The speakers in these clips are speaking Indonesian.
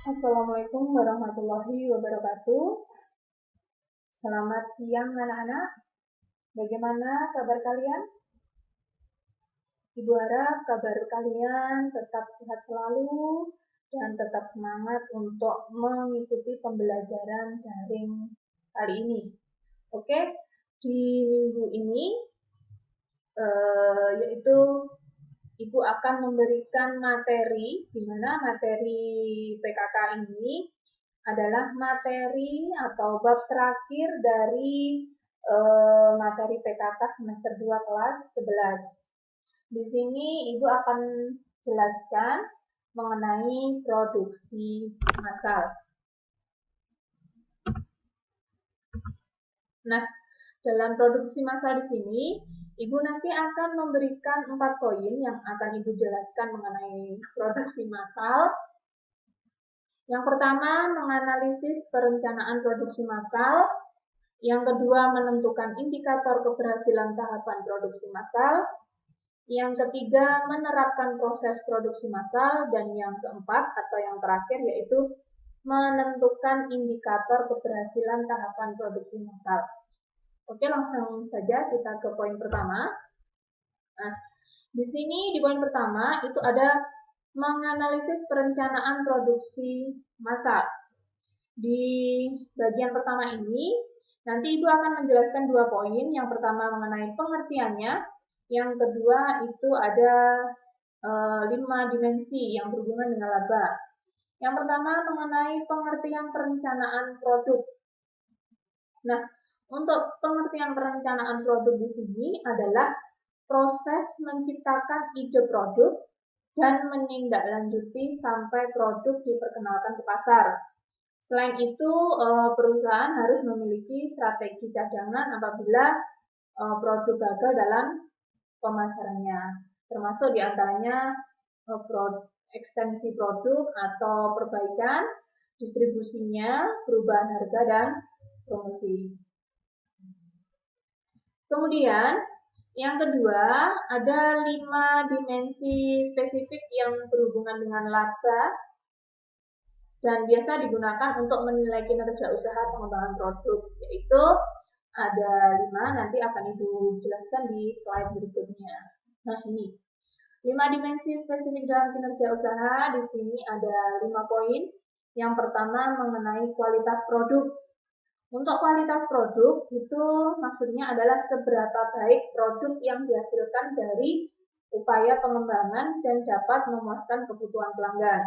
Assalamualaikum warahmatullahi wabarakatuh. Selamat siang anak-anak. Bagaimana kabar kalian? Ibu harap kabar kalian tetap sehat selalu dan tetap semangat untuk mengikuti pembelajaran daring kali ini. Oke, di minggu ini yaitu Ibu akan memberikan materi, di mana materi PKK ini adalah materi atau bab terakhir dari materi PKK semester 2 kelas 11. Di sini Ibu akan jelaskan mengenai produksi massal. Nah, dalam produksi massal di sini, Ibu nanti akan memberikan 4 poin yang akan Ibu jelaskan mengenai produksi massal. Yang pertama, menganalisis perencanaan produksi massal. Yang kedua, menentukan indikator keberhasilan tahapan produksi massal. Yang ketiga, menerapkan proses produksi massal. Dan yang keempat atau yang terakhir yaitu menentukan indikator keberhasilan tahapan produksi massal. Oke, langsung saja kita ke poin pertama. Nah, di sini di poin pertama itu ada menganalisis perencanaan produksi massal. Di bagian pertama ini, nanti Ibu akan menjelaskan 2 poin. Yang pertama mengenai pengertiannya, yang kedua itu ada 5 dimensi yang berhubungan dengan laba. Yang pertama mengenai pengertian perencanaan produk. Nah, untuk pengertian perencanaan produk di sini adalah proses menciptakan ide produk dan menindaklanjuti sampai produk diperkenalkan ke pasar. Selain itu, perusahaan harus memiliki strategi cadangan apabila produk gagal dalam pemasarannya, termasuk diantaranya ekstensi produk atau perbaikan, distribusinya, perubahan harga, dan promosi. Kemudian, yang kedua, ada 5 dimensi spesifik yang berhubungan dengan laba dan biasa digunakan untuk menilai kinerja usaha pengembangan produk, yaitu ada 5, nanti akan Ibu jelaskan di slide berikutnya. Nah, ini 5 dimensi spesifik dalam kinerja usaha. Di sini ada 5 poin. Yang pertama mengenai kualitas produk. Untuk kualitas produk itu maksudnya adalah seberapa baik produk yang dihasilkan dari upaya pengembangan dan dapat memuaskan kebutuhan pelanggan.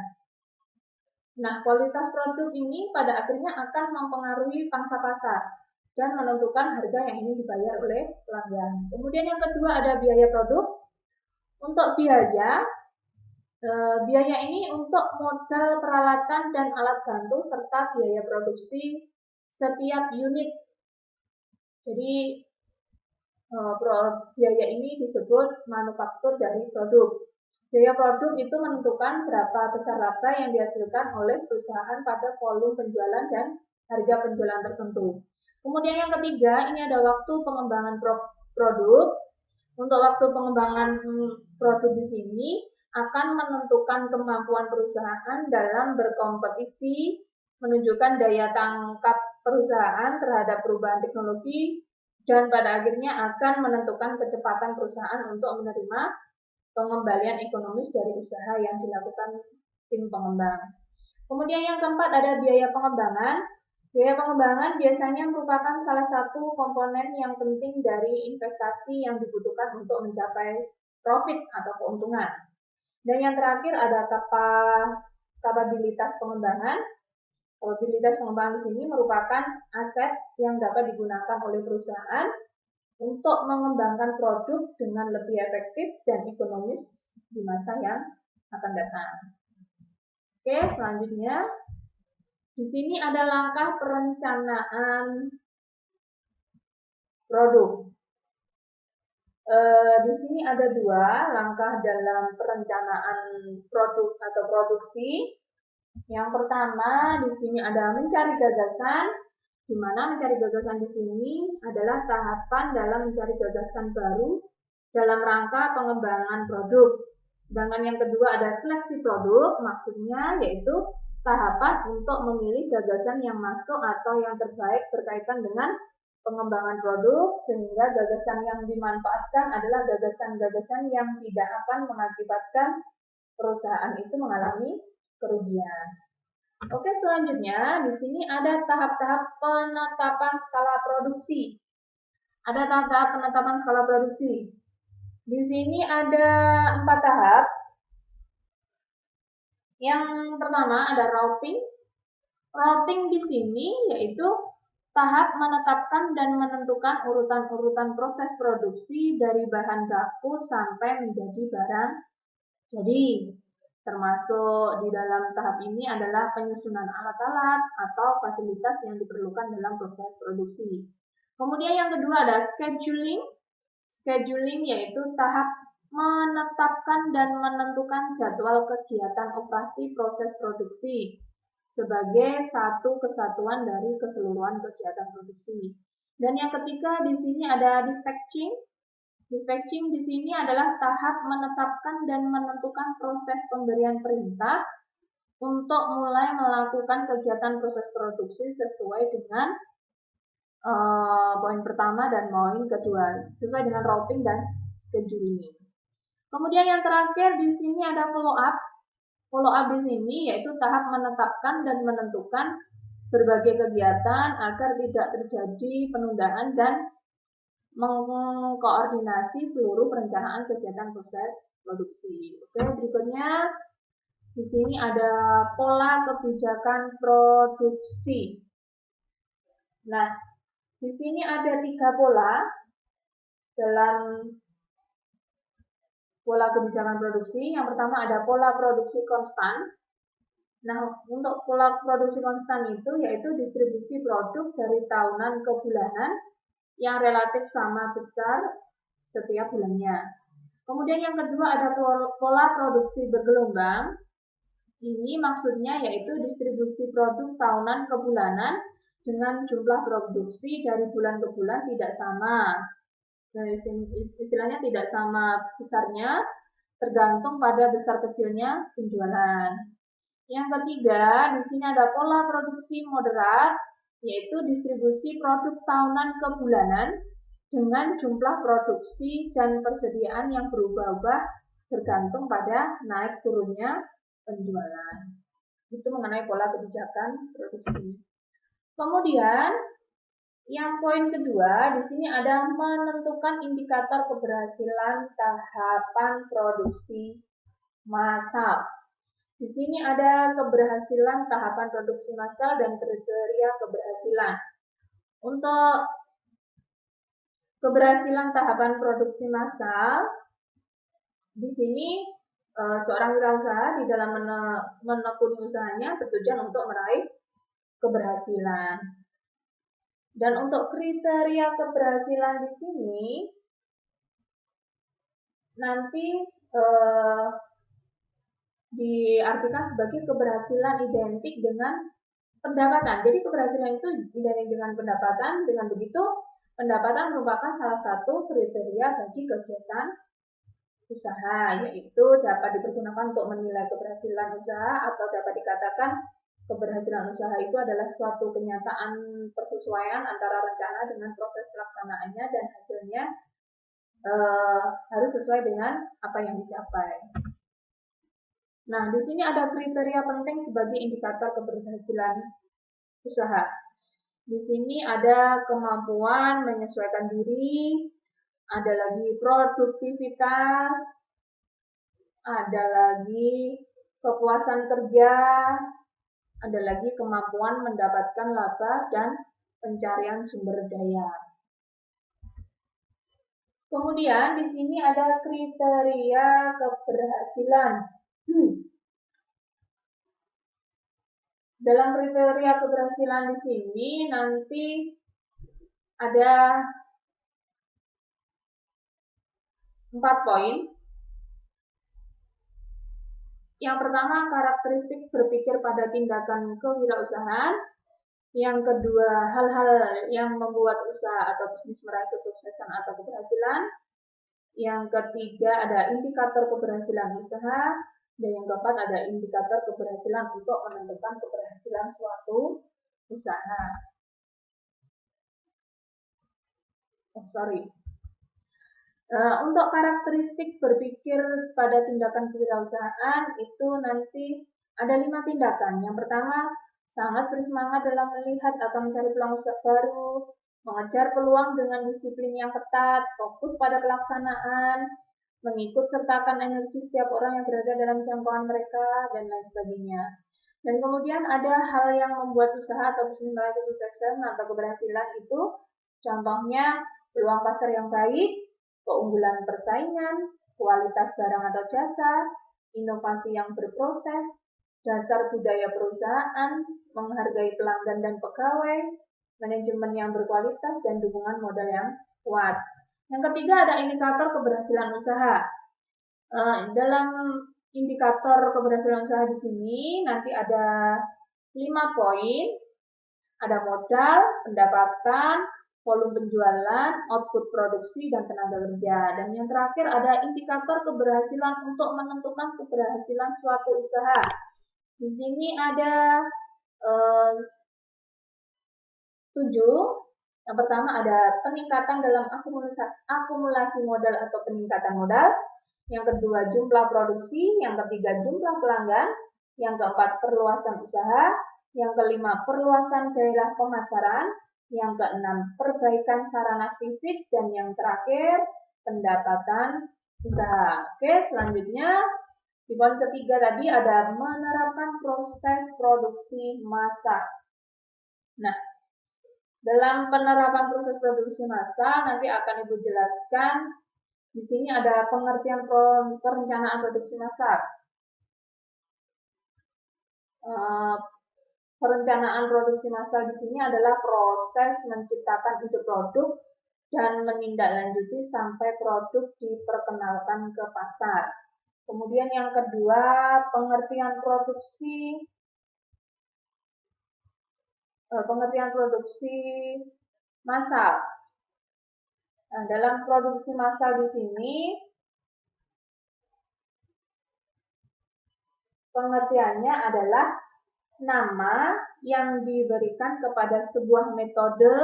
Nah, kualitas produk ini pada akhirnya akan mempengaruhi pangsa pasar dan menentukan harga yang ingin dibayar oleh pelanggan. Kemudian yang kedua ada biaya produk. Untuk biaya ini untuk modal peralatan dan alat bantu serta biaya produksi setiap unit. Jadi biaya ini disebut manufaktur dari produk. Biaya produk itu menentukan berapa besar laba yang dihasilkan oleh perusahaan pada volume penjualan dan harga penjualan tertentu. Kemudian yang ketiga, ini ada waktu pengembangan produk. Untuk waktu pengembangan produk di sini akan menentukan kemampuan perusahaan dalam berkompetisi, menunjukkan daya tangkap perusahaan terhadap perubahan teknologi, dan pada akhirnya akan menentukan kecepatan perusahaan untuk menerima pengembalian ekonomis dari usaha yang dilakukan tim pengembang. Kemudian yang keempat ada biaya pengembangan. Biaya pengembangan biasanya merupakan salah satu komponen yang penting dari investasi yang dibutuhkan untuk mencapai profit atau keuntungan. Dan yang terakhir ada kapabilitas pengembangan. Kapabilitas pengembangan di sini merupakan aset yang dapat digunakan oleh perusahaan untuk mengembangkan produk dengan lebih efektif dan ekonomis di masa yang akan datang. Oke, selanjutnya di sini ada langkah perencanaan produk. Di sini ada 2 langkah dalam perencanaan produk atau produksi. Yang pertama di sini ada mencari gagasan, di mana mencari gagasan di sini adalah tahapan dalam mencari gagasan baru dalam rangka pengembangan produk. Sedangkan yang kedua ada seleksi produk, maksudnya yaitu tahapan untuk memilih gagasan yang masuk atau yang terbaik berkaitan dengan pengembangan produk, sehingga gagasan yang dimanfaatkan adalah gagasan-gagasan yang tidak akan mengakibatkan perusahaan itu mengalami kerugian. Oke, selanjutnya di sini ada tahap-tahap penetapan skala produksi. Ada tahap-tahap penetapan skala produksi. Di sini ada 4 tahap. Yang pertama ada routing. Routing di sini yaitu tahap menetapkan dan menentukan urutan-urutan proses produksi dari bahan baku sampai menjadi barang jadi. Termasuk di dalam tahap ini adalah penyusunan alat-alat atau fasilitas yang diperlukan dalam proses produksi. Kemudian yang kedua ada scheduling. Scheduling yaitu tahap menetapkan dan menentukan jadwal kegiatan operasi proses produksi sebagai satu kesatuan dari keseluruhan kegiatan produksi. Dan yang ketiga di sini ada dispatching. Dispatching di sini adalah tahap menetapkan dan menentukan proses pemberian perintah untuk mulai melakukan kegiatan proses produksi sesuai dengan poin pertama dan poin kedua, sesuai dengan routing dan scheduling. Kemudian yang terakhir di sini ada follow up. Follow up di sini yaitu tahap menetapkan dan menentukan berbagai kegiatan agar tidak terjadi penundaan dan mengkoordinasi seluruh perencanaan kegiatan proses produksi. Oke, berikutnya di sini ada pola kebijakan produksi. Nah, di sini ada 3 pola dalam pola kebijakan produksi. Yang pertama ada pola produksi konstan. Nah, untuk pola produksi konstan itu yaitu distribusi produk dari tahunan ke bulanan yang relatif sama besar setiap bulannya. Kemudian yang kedua ada pola produksi bergelombang. Ini maksudnya yaitu distribusi produk tahunan ke bulanan dengan jumlah produksi dari bulan ke bulan tidak sama. Nah, istilahnya tidak sama besarnya, tergantung pada besar kecilnya penjualan. Yang ketiga, di sini ada pola produksi moderat, yaitu distribusi produk tahunan ke bulanan dengan jumlah produksi dan persediaan yang berubah-ubah bergantung pada naik turunnya penjualan. Itu mengenai pola kebijakan produksi. Kemudian yang poin kedua di sini ada menentukan indikator keberhasilan tahapan produksi massal. Di sini ada keberhasilan tahapan produksi massal dan kriteria keberhasilan. Untuk keberhasilan tahapan produksi massal, di sini seorang wirausaha di dalam menekuni usahanya bertujuan untuk meraih keberhasilan. Dan untuk kriteria keberhasilan di sini nanti diartikan sebagai keberhasilan identik dengan pendapatan. Jadi keberhasilan itu identik dengan pendapatan. Dengan begitu, pendapatan merupakan salah satu kriteria bagi kegiatan usaha, yaitu dapat dipergunakan untuk menilai keberhasilan usaha atau dapat dikatakan keberhasilan usaha itu adalah suatu kenyataan persesuaian antara rencana dengan proses pelaksanaannya dan hasilnya harus sesuai dengan apa yang dicapai. Nah, di sini ada kriteria penting sebagai indikator keberhasilan usaha. Di sini ada kemampuan menyesuaikan diri, ada lagi produktivitas, ada lagi kepuasan kerja, ada lagi kemampuan mendapatkan laba dan pencarian sumber daya. Kemudian di sini ada kriteria keberhasilan. Dalam kriteria keberhasilan di sini nanti ada 4 poin. Yang pertama, karakteristik berpikir pada tindakan kewirausahaan. Yang kedua, hal-hal yang membuat usaha atau bisnis meraih kesuksesan atau keberhasilan. Yang ketiga, ada indikator keberhasilan usaha. Dan yang keempat ada indikator keberhasilan untuk menentukan keberhasilan suatu usaha. Untuk karakteristik berpikir pada tindakan kewirausahaan itu nanti ada 5 tindakan. Yang pertama, sangat bersemangat dalam melihat atau mencari peluang usaha baru, mengejar peluang dengan disiplin yang ketat, fokus pada pelaksanaan, mengikut sertakan energi setiap orang yang berada dalam jangkauan mereka, dan lain sebagainya. Dan kemudian ada hal yang membuat usaha atau bisnis meraih kesuksesan atau keberhasilan itu, contohnya peluang pasar yang baik, keunggulan persaingan, kualitas barang atau jasa, inovasi yang berproses, dasar budaya perusahaan, menghargai pelanggan dan pegawai, manajemen yang berkualitas, dan dukungan modal yang kuat. Yang ketiga ada indikator keberhasilan usaha. Dalam indikator keberhasilan usaha di sini nanti ada 5 poin. Ada modal, pendapatan, volume penjualan, output produksi, dan tenaga kerja. Dan yang terakhir ada indikator keberhasilan untuk menentukan keberhasilan suatu usaha. Di sini ada 7. Yang pertama ada peningkatan dalam akumulasi modal atau peningkatan modal. Yang kedua jumlah produksi. Yang ketiga jumlah pelanggan. Yang keempat perluasan usaha. Yang kelima perluasan daerah pemasaran. Yang keenam perbaikan sarana fisik. Dan yang terakhir pendapatan usaha. Oke, selanjutnya di poin ketiga tadi ada menerapkan proses produksi massal. Nah, dalam penerapan proses produksi massal nanti akan Ibu jelaskan. Di sini ada pengertian perencanaan produksi massal. Perencanaan produksi massal di sini adalah proses menciptakan ide produk dan menindaklanjuti sampai produk diperkenalkan ke pasar. Kemudian yang kedua, pengertian produksi massal. Nah, dalam produksi massal di sini pengertiannya adalah nama yang diberikan kepada sebuah metode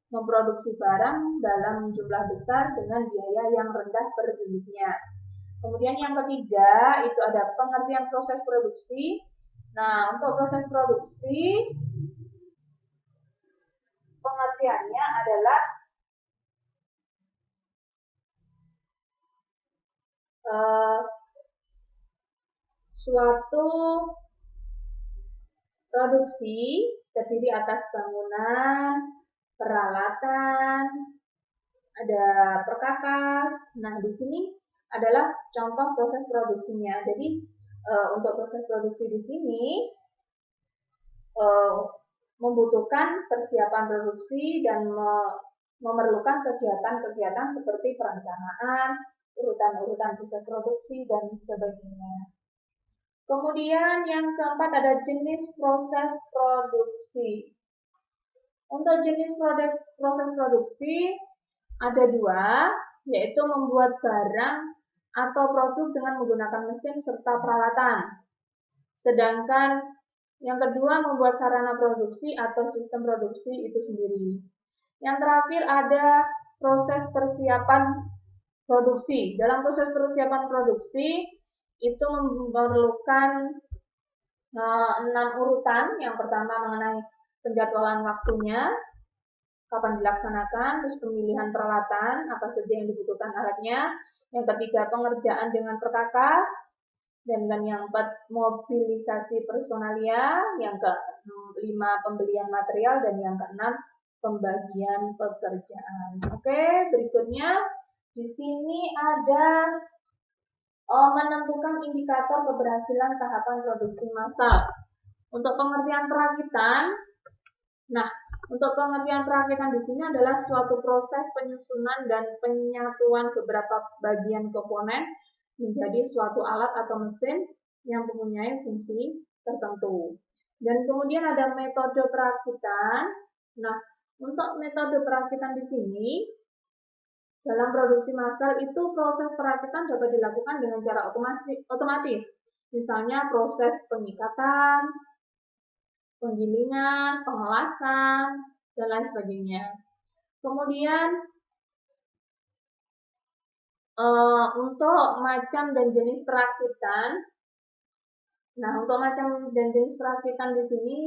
memproduksi barang dalam jumlah besar dengan biaya yang rendah per unitnya. Kemudian yang ketiga itu ada pengertian proses produksi. Nah, untuk proses produksi pengertiannya adalah suatu produksi terdiri atas bangunan, peralatan, ada perkakas. Nah, di sini adalah contoh proses produksinya. Jadi, untuk proses produksi di sini membutuhkan persiapan produksi dan memerlukan kegiatan-kegiatan seperti perencanaan, urutan-urutan proses produksi, dan sebagainya. Kemudian yang keempat ada jenis proses produksi. Untuk jenis proses produksi ada 2, yaitu membuat barang atau produk dengan menggunakan mesin serta peralatan. Sedangkan yang kedua membuat sarana produksi atau sistem produksi itu sendiri. Yang terakhir ada proses persiapan produksi. Dalam proses persiapan produksi itu memerlukan 6 urutan. Yang pertama mengenai penjadwalan waktunya, kapan dilaksanakan, terus pemilihan peralatan, apa saja yang dibutuhkan alatnya. Yang ketiga pengerjaan dengan perkakas, dan yang keempat mobilisasi personalia, yang kelima pembelian material, dan yang keenam pembagian pekerjaan. Oke, berikutnya di sini ada menentukan indikator keberhasilan tahapan produksi massal. Untuk pengertian perakitan, untuk pengertian perakitan di sini adalah suatu proses penyusunan dan penyatuan beberapa bagian komponen menjadi suatu alat atau mesin yang mempunyai fungsi tertentu. Dan kemudian ada metode perakitan. Nah, untuk metode perakitan di sini dalam produksi massal itu proses perakitan dapat dilakukan dengan cara otomatis. Misalnya proses pengikatan, penggilingan, pengelasan, dan lain sebagainya. Kemudian untuk macam dan jenis perakitan, untuk macam dan jenis perakitan di sini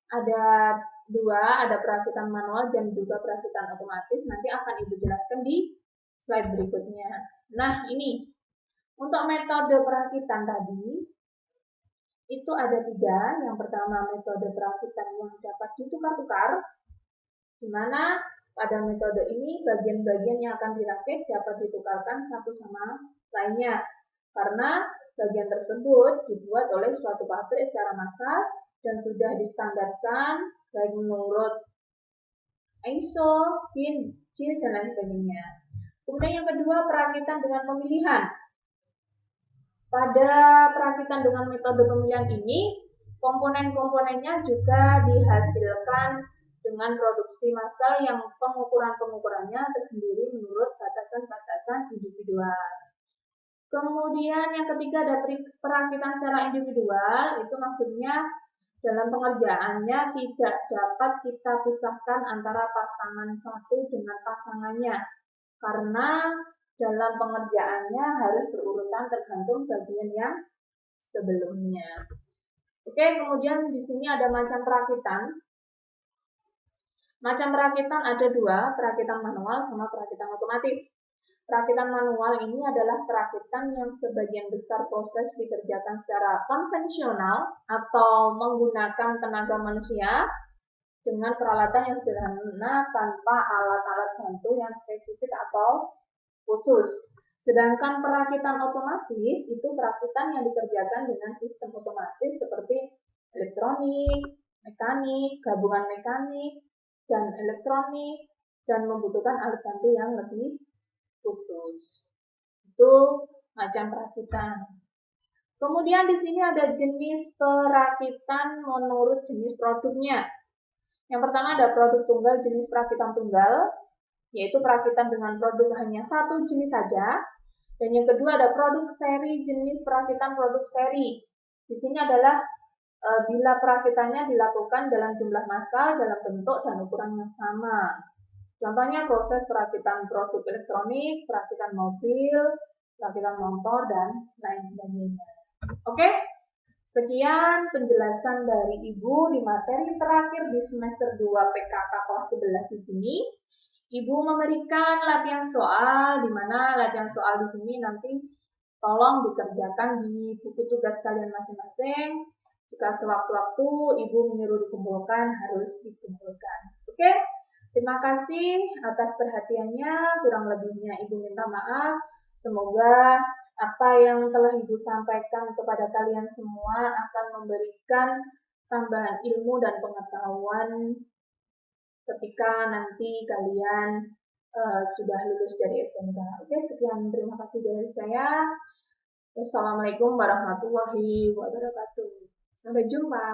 ada dua, ada perakitan manual dan juga perakitan otomatis. Nanti akan Ibu jelaskan di slide berikutnya. Nah, ini untuk metode perakitan tadi itu ada tiga. Yang pertama metode perakitan yang dapat ditukar-tukar, di mana pada metode ini bagian-bagian yang akan dirakit dapat ditukarkan satu sama lainnya, karena bagian tersebut dibuat oleh suatu pabrik secara massal dan sudah distandarkan baik menurut ISO, DIN, CIL, dan lain sebagainya. Kemudian yang kedua, perakitan dengan pemilihan. Pada perakitan dengan metode pemilihan ini, komponen-komponennya juga dihasilkan dengan produksi massal yang pengukuran-pengukurannya tersendiri menurut batasan-batasan individual. Kemudian yang ketiga ada perakitan secara individual, itu maksudnya dalam pengerjaannya tidak dapat kita pisahkan antara pasangan satu dengan pasangannya, karena dalam pengerjaannya harus berurutan tergantung bagian yang sebelumnya. Oke, kemudian di sini ada macam perakitan. Macam perakitan ada dua, perakitan manual sama perakitan otomatis. Perakitan manual ini adalah perakitan yang sebagian besar proses dikerjakan secara konvensional atau menggunakan tenaga manusia dengan peralatan yang sederhana tanpa alat-alat bantu yang spesifik atau khusus. Sedangkan perakitan otomatis itu perakitan yang dikerjakan dengan sistem otomatis seperti elektronik, mekanik, gabungan mekanik, dan elektronik, dan membutuhkan alat bantu yang lebih khusus. Itu macam perakitan. Kemudian di sini ada jenis perakitan menurut jenis produknya. Yang pertama ada produk tunggal jenis perakitan tunggal, yaitu perakitan dengan produk hanya satu jenis saja. Dan yang kedua ada produk seri jenis perakitan produk seri. Di sini adalah bila perakitannya dilakukan dalam jumlah massal, dalam bentuk dan ukuran yang sama. Contohnya proses perakitan produk elektronik, perakitan mobil, perakitan motor, dan lain sebagainya. Oke, sekian penjelasan dari Ibu di materi terakhir di semester 2 PKK kelas 11 di sini. Ibu memberikan latihan soal, di mana latihan soal di sini nanti tolong dikerjakan di buku tugas kalian masing-masing. Jika sewaktu-waktu Ibu menyuruh dikumpulkan, harus dikumpulkan. Oke, terima kasih atas perhatiannya. Kurang lebihnya Ibu minta maaf. Semoga apa yang telah Ibu sampaikan kepada kalian semua akan memberikan tambahan ilmu dan pengetahuan ketika nanti kalian sudah lulus dari SMK. Oke, sekian, terima kasih dari saya. Wassalamualaikum warahmatullahi wabarakatuh. Sampai jumpa.